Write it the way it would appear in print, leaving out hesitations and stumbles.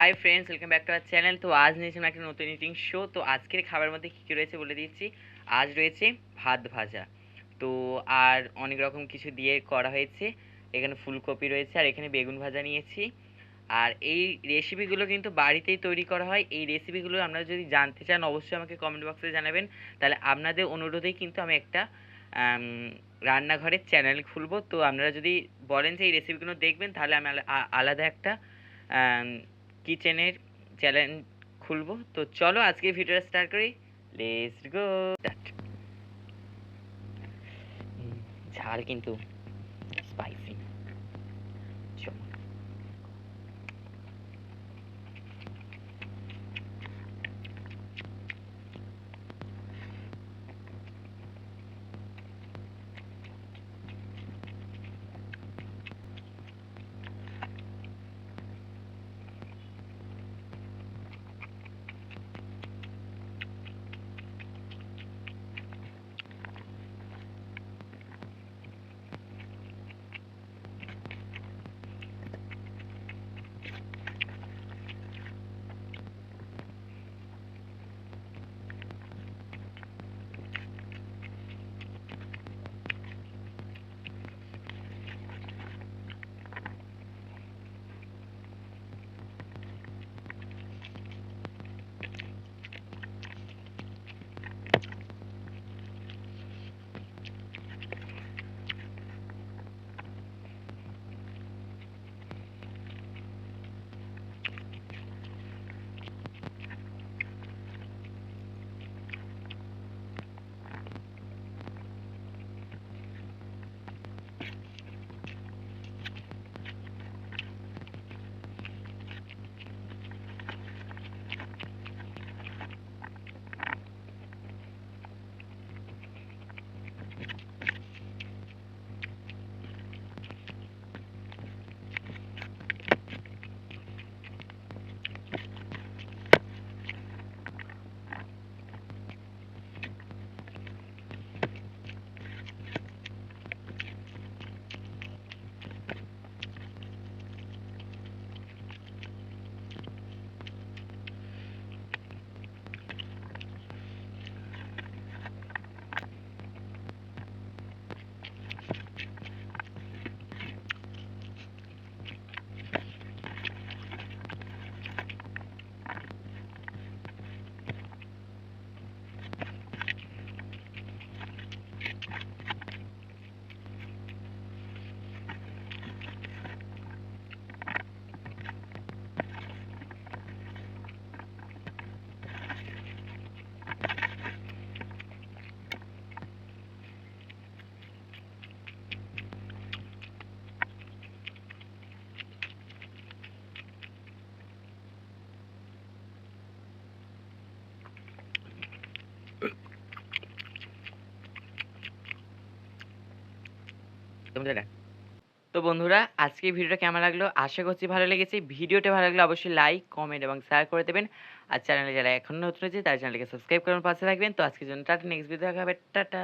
Hi friends, welcome back to our channel. তো আজ নিয়েছিলাম একটা নতুন ইটিং শো। তো আজকের খাবারের মধ্যে কী কী রয়েছে বলে দিচ্ছি। আজ রয়েছে ভাত ভাজা, তো আর অনেক রকম কিছু দিয়ে করা হয়েছে। এখানে ফুলকপি রয়েছে আর এখানে বেগুন ভাজা নিয়েছি। আর এই রেসিপিগুলো কিন্তু বাড়িতেই তৈরি করা হয়। এই রেসিপিগুলো আপনারা যদি জানতে চান অবশ্যই আমাকে কমেন্ট বক্সে জানাবেন। তাহলে আপনাদের অনুরোধেই কিন্তু আমি একটা রান্নাঘরের চ্যানেল খুলবো। তো আপনারা যদি বলেন যে এই রেসিপিগুলো দেখবেন, তাহলে আমি আলাদা একটা কিচেনের চ্যানেল খুলবো। তো চলো আজকে ভিডিওটা স্টার্ট করি। Let's go start. ঝাল কিন্তু স্পাইসি। চলো। তো বন্ধুরা, আজকে ভিডিওটা কেমন লাগলো আশা করছি ভালো লেগেছে। ভিডিওটা ভালো লাগলে অবশ্যই লাইক, কমেন্ট এবং শেয়ার করে দেবেন। আর চ্যানেলে যারা এখনো নতুন হয়েছে তারা চ্যানেলকে সাবস্ক্রাইব করে পাশে থাকবেন। তো আজকের জন্য টাটা, নেক্সট ভিডিও দেখা হবে। টাটা।